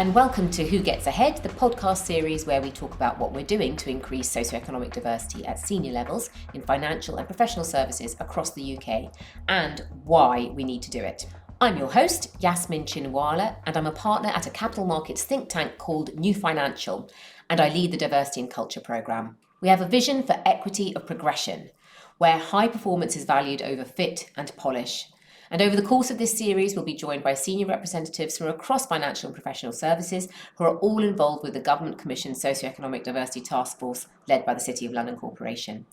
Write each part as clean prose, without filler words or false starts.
and welcome to Who Gets Ahead, the podcast series where we talk about what we're doing to increase socioeconomic diversity at senior levels in financial and professional services across the UK, and why we need to do it. I'm your host, Yasmine Chinwala, and I'm a partner at a capital markets think tank called New Financial, and I lead the Diversity and Culture programme. We have a vision for equity of progression, where high performance is valued over fit and polish. And over the course of this series, we'll be joined by senior representatives from across financial and professional services who are all involved with the Government Commission Socioeconomic Diversity Task Force led by the City of London Corporation.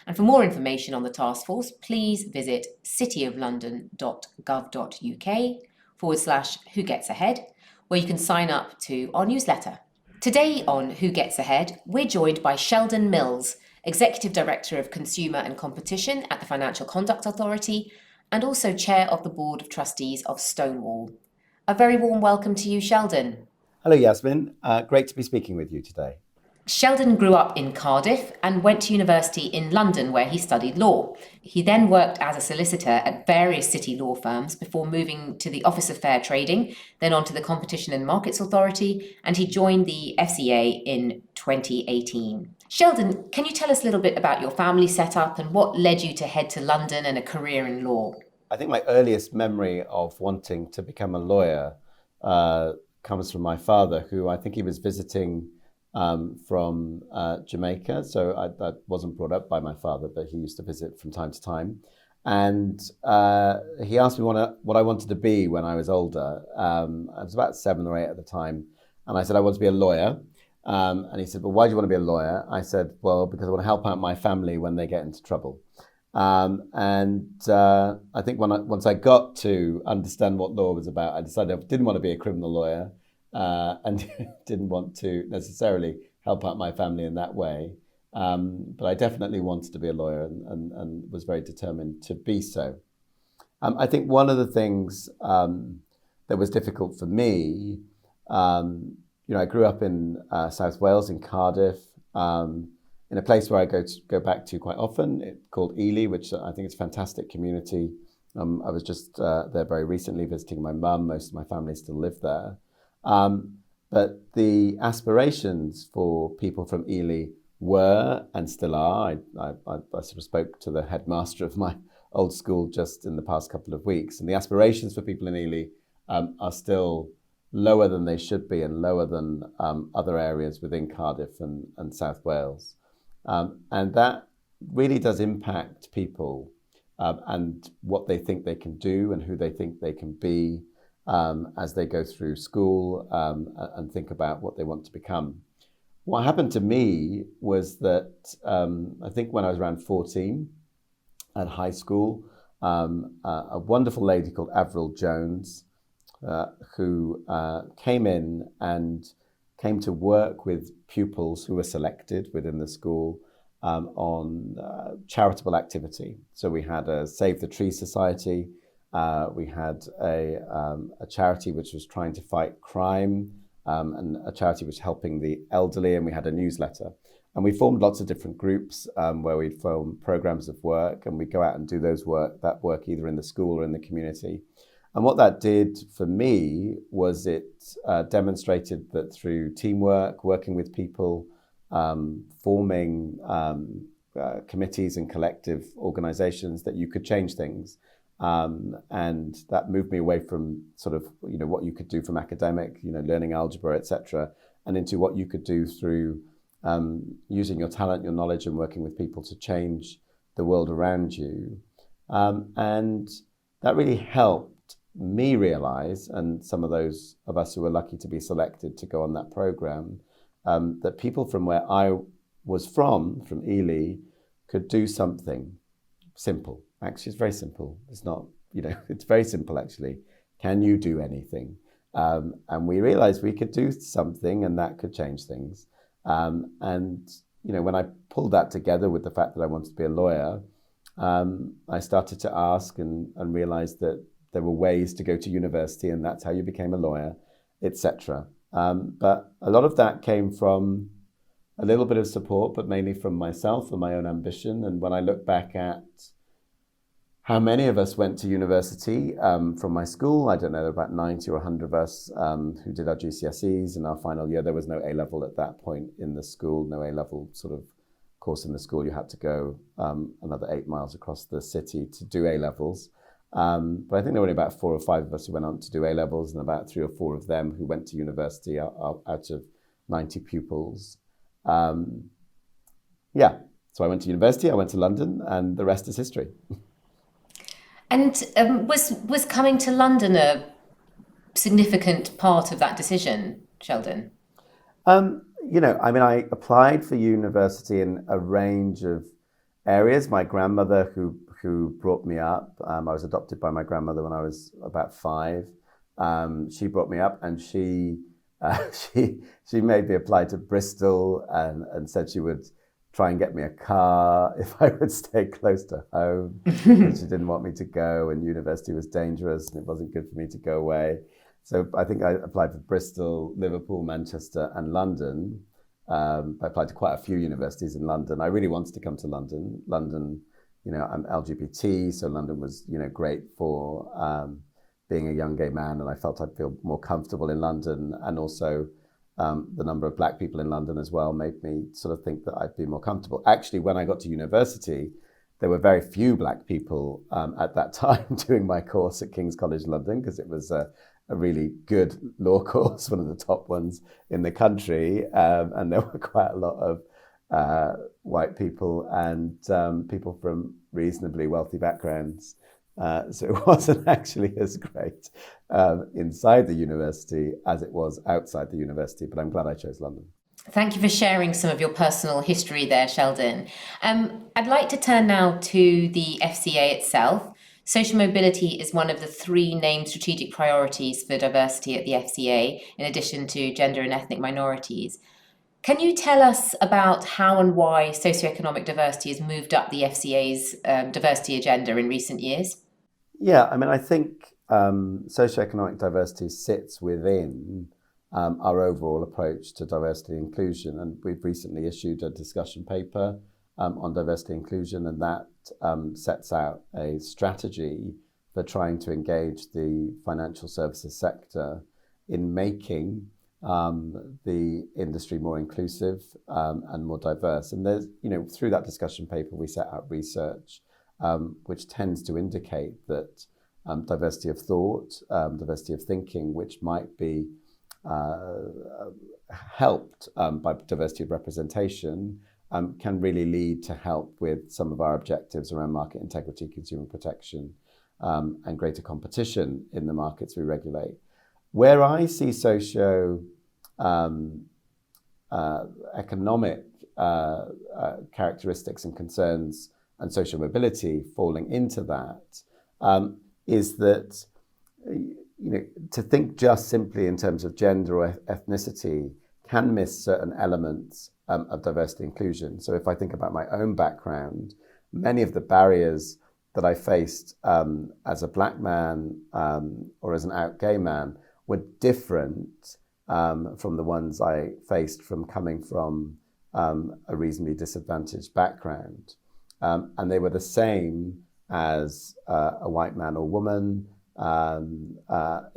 And for more information on the task force, please visit cityoflondon.gov.uk/Who Gets Ahead, where you can sign up to our newsletter. Today on Who Gets Ahead, we're joined by Sheldon Mills, Executive Director of Consumer and Competition at the Financial Conduct Authority, and also Chair of the Board of Trustees of Stonewall. A very warm welcome to you, Sheldon. Hello, Yasmine. Great to be speaking with you today. Sheldon grew up in Cardiff and went to university in London, where he studied law. He then worked as a solicitor at various city law firms before moving to the Office of Fair Trading, then on to the Competition and Markets Authority, and he joined the FCA in 2018. Sheldon, can you tell us a little bit about your family setup and what led you to head to London and a career in law? I think my earliest memory of wanting to become a lawyer comes from my father, who I think he was visiting from Jamaica. So I wasn't brought up by my father, but he used to visit from time to time. And he asked me what I wanted to be when I was older. I was about 7 or 8 at the time. And I said, I want to be a lawyer. And he said, well, why do you want to be a lawyer? I said, well, because I want to help out my family when they get into trouble. I think once I got to understand what law was about, I decided I didn't want to be a criminal lawyer and didn't want to necessarily help out my family in that way. But I definitely wanted to be a lawyer and was very determined to be so. I think one of the things that was difficult for me, I grew up in South Wales, in Cardiff, in a place where I go back to quite often, called Ely, which I think is a fantastic community. I was just there very recently visiting my mum. Most of my family still live there. But the aspirations for people from Ely were, and still are, I sort of spoke to the headmaster of my old school just in the past couple of weeks, and the aspirations for people in Ely are still lower than they should be and lower than other areas within Cardiff and South Wales. And that really does impact people and what they think they can do and who they think they can be as they go through school and think about what they want to become. What happened to me was that I think when I was around 14 at high school, a wonderful lady called Avril Jones, who came in and came to work with pupils who were selected within the school on charitable activity. So we had a Save the Tree Society, we had a charity which was trying to fight crime, and a charity which was helping the elderly, and we had a newsletter. And we formed lots of different groups where we'd form programs of work, and we'd go out and do that work either in the school or in the community. And what that did for me was it demonstrated that through teamwork, working with people, forming committees and collective organizations, that you could change things. And that moved me away from sort of, what you could do from academic, learning algebra, etc., and into what you could do through using your talent, your knowledge, and working with people to change the world around you. And that really helped me realize, and some of those of us who were lucky to be selected to go on that program, that people from where I was from Ely, could do something simple. Actually, it's very simple. It's not, it's very simple, actually. Can you do anything? And we realized we could do something and that could change things. When I pulled that together with the fact that I wanted to be a lawyer, I started to ask and realized that there were ways to go to university, and that's how you became a lawyer, etc. But a lot of that came from a little bit of support, but mainly from myself and my own ambition. And when I look back at how many of us went to university from my school. I don't know, there were about 90 or 100 of us who did our GCSEs in our final year. There was no A-level at that point in the school, no A-level sort of course in the school. You had to go another 8 miles across the city to do A-levels. But I think there were only about 4 or 5 of us who went on to do A-levels, and about 3 or 4 of them who went to university out of 90 pupils. So I went to university, I went to London, and the rest is history. And was coming to London a significant part of that decision, Sheldon? I applied for university in a range of areas. My grandmother, who brought me up, I was adopted by my grandmother when I was about 5. She brought me up, and she made me apply to Bristol and said she would try and get me a car if I would stay close to home. And she didn't want me to go, and university was dangerous and it wasn't good for me to go away. So I think I applied for Bristol, Liverpool, Manchester and London. I applied to quite a few universities in London. I really wanted to come to London. London, I'm LGBT, so London was, great for being a young gay man, and I felt I'd feel more comfortable in London. And also the number of black people in London as well made me sort of think that I'd be more comfortable. Actually, when I got to university, there were very few black people at that time doing my course at King's College London, because it was a really good law course, one of the top ones in the country. And there were quite a lot of white people and people from reasonably wealthy backgrounds. So it wasn't actually as great inside the university as it was outside the university, but I'm glad I chose London. Thank you for sharing some of your personal history there, Sheldon. I'd like to turn now to the FCA itself. Social mobility is one of the 3 named strategic priorities for diversity at the FCA, in addition to gender and ethnic minorities. Can you tell us about how and why socioeconomic diversity has moved up the FCA's diversity agenda in recent years? Yeah, I think socioeconomic diversity sits within our overall approach to diversity and inclusion. And we've recently issued a discussion paper on diversity and inclusion, and that sets out a strategy for trying to engage the financial services sector in making the industry more inclusive and more diverse. And there's, through that discussion paper, we set out research which tends to indicate that diversity of thought, diversity of thinking, which might be helped by diversity of representation, can really lead to help with some of our objectives around market integrity, consumer protection, and greater competition in the markets we regulate. Where I see socio-economic characteristics and concerns and social mobility falling into that, is that to think just simply in terms of gender or ethnicity can miss certain elements of diversity and inclusion. So if I think about my own background, many of the barriers that I faced as a black man or as an out gay man were different from the ones I faced from coming from a reasonably disadvantaged background. And they were the same as a white man or woman,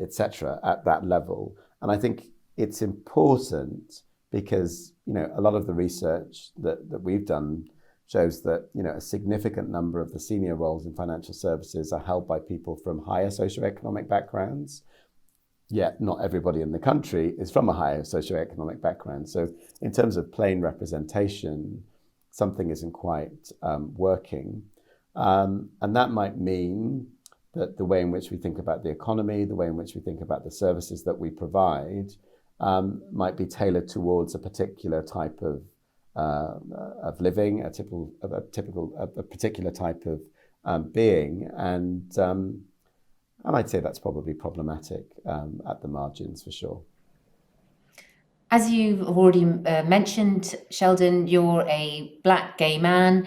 etc., at that level. And I think it's important because, a lot of the research that we've done shows that, a significant number of the senior roles in financial services are held by people from higher socioeconomic backgrounds, yet not everybody in the country is from a higher socioeconomic background. So in terms of plain representation, something isn't quite working. And that might mean that the way in which we think about the economy, the way in which we think about the services that we provide, might be tailored towards a particular type of living, a particular type of being. And I'd say that's probably problematic at the margins, for sure. As you've already mentioned, Sheldon, you're a black gay man.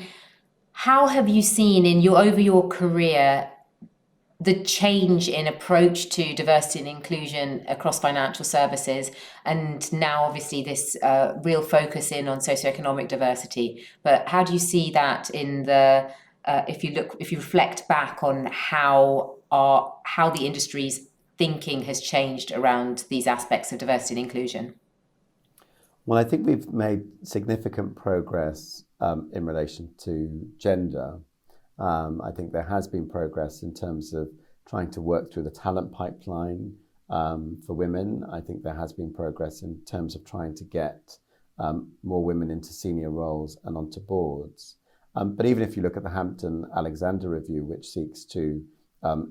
How have you seen over your career the change in approach to diversity and inclusion across financial services, and now obviously this real focus on socioeconomic diversity? But how do you see that in the if you reflect back on how the industry's thinking has changed around these aspects of diversity and inclusion? Well, I think we've made significant progress in relation to gender. I think there has been progress in terms of trying to work through the talent pipeline for women. I think there has been progress in terms of trying to get more women into senior roles and onto boards. But even if you look at the Hampton-Alexander Review, which seeks to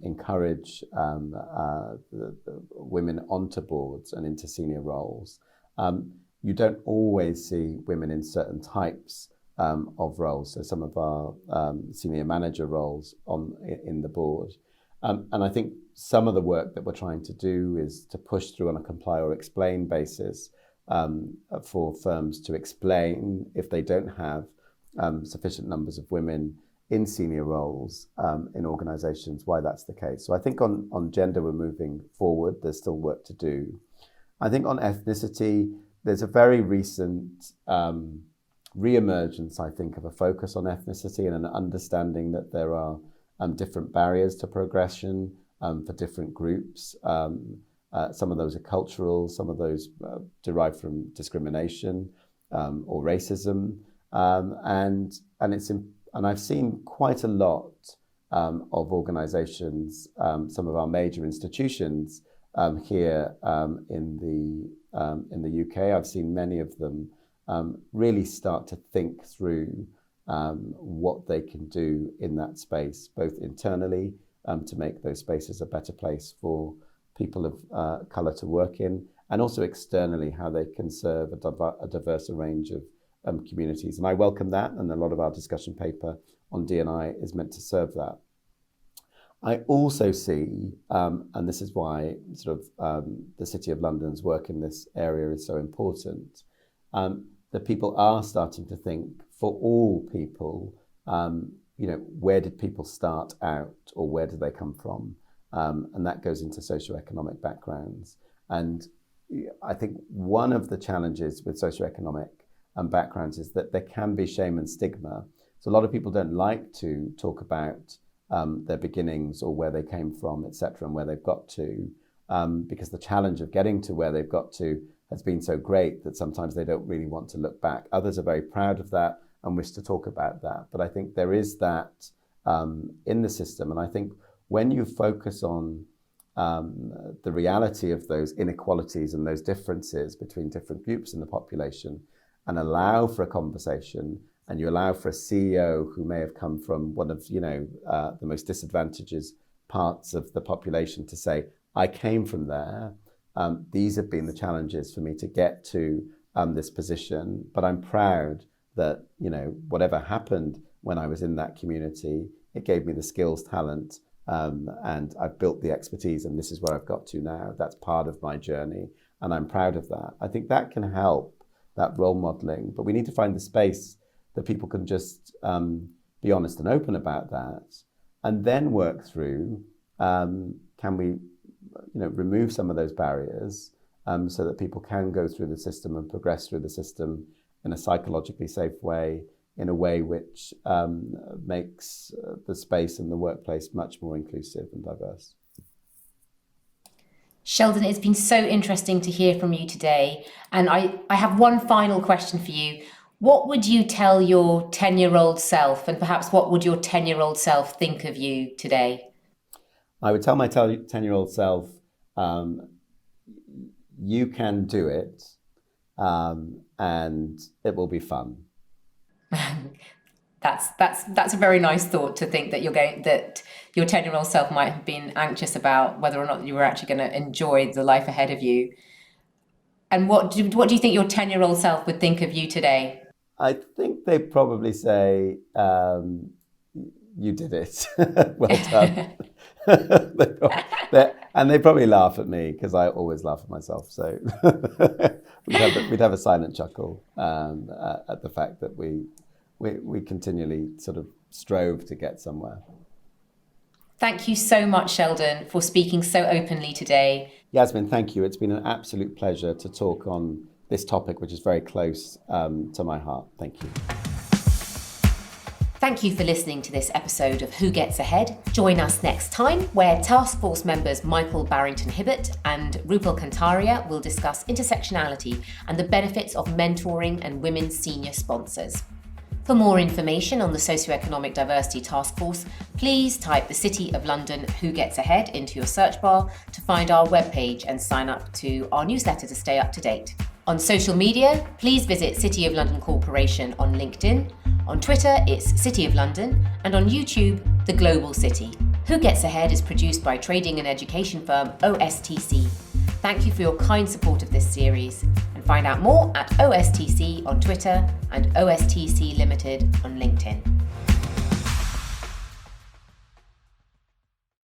encourage the women onto boards and into senior roles, you don't always see women in certain types of roles. So some of our senior manager roles in the board. And I think some of the work that we're trying to do is to push through on a comply or explain basis for firms to explain if they don't have sufficient numbers of women in senior roles in organizations, why that's the case. So I think on gender, we're moving forward. There's still work to do. I think on ethnicity, there's a very recent re-emergence, I think, of a focus on ethnicity and an understanding that there are different barriers to progression for different groups. Some of those are cultural, some of those derive from discrimination or racism. And I've seen quite a lot of organizations, some of our major institutions here in the UK. I've seen many of them really start to think through what they can do in that space, both internally to make those spaces a better place for people of colour to work in, and also externally how they can serve a diverse range of communities. And I welcome that, and a lot of our discussion paper on D&I is meant to serve that. I also see, and this is why the City of London's work in this area is so important, that people are starting to think for all people, where did people start out or where did they come from? And that goes into socioeconomic backgrounds. And I think one of the challenges with socioeconomic backgrounds is that there can be shame and stigma. So a lot of people don't like to talk about their beginnings or where they came from, etc., and where they've got to, because the challenge of getting to where they've got to has been so great that sometimes they don't really want to look back. Others are very proud of that and wish to talk about that. But I think there is that in the system. And I think when you focus on the reality of those inequalities and those differences between different groups in the population and allow for a conversation, and you allow for a CEO who may have come from one of the most disadvantaged parts of the population to say, I came from there, these have been the challenges for me to get to this position, but I'm proud that whatever happened when I was in that community, it gave me the skills, talent, and I've built the expertise, and this is where I've got to now. That's part of my journey, and I'm proud of that. I think that can help, that role modeling, but we need to find the space that people can just be honest and open about that, and then work through, can we remove some of those barriers so that people can go through the system and progress through the system in a psychologically safe way, in a way which makes the space and the workplace much more inclusive and diverse. Sheldon, it's been so interesting to hear from you today. And I have one final question for you. What would you tell your 10-year-old self, and perhaps what would your 10-year-old self think of you today? I would tell my 10-year-old self, you can do it, and it will be fun. That's a very nice thought, to think that that your 10-year-old self might have been anxious about whether or not you were actually going to enjoy the life ahead of you. And what do you think your 10-year-old self would think of you today? I think they'd probably say, you did it. Well done. And they probably laugh at me, because I always laugh at myself. So we'd have a silent chuckle at the fact that we continually sort of strove to get somewhere. Thank you so much, Sheldon, for speaking so openly today. Yasmine, thank you. It's been an absolute pleasure to talk on this topic, which is very close to my heart. Thank you. Thank you for listening to this episode of Who Gets Ahead. Join us next time, where Task Force members Michael Barrington-Hibbert and Rupal Kantaria will discuss intersectionality and the benefits of mentoring and women senior sponsors. For more information on the Socioeconomic Diversity Task Force, please type the City of London Who Gets Ahead into your search bar to find our webpage and sign up to our newsletter to stay up to date. On social media, please visit City of London Corporation on LinkedIn. On Twitter, it's City of London, and on YouTube, The Global City. Who Gets Ahead is produced by trading and education firm OSTC. Thank you for your kind support of this series, and find out more at OSTC on Twitter and OSTC Limited on LinkedIn.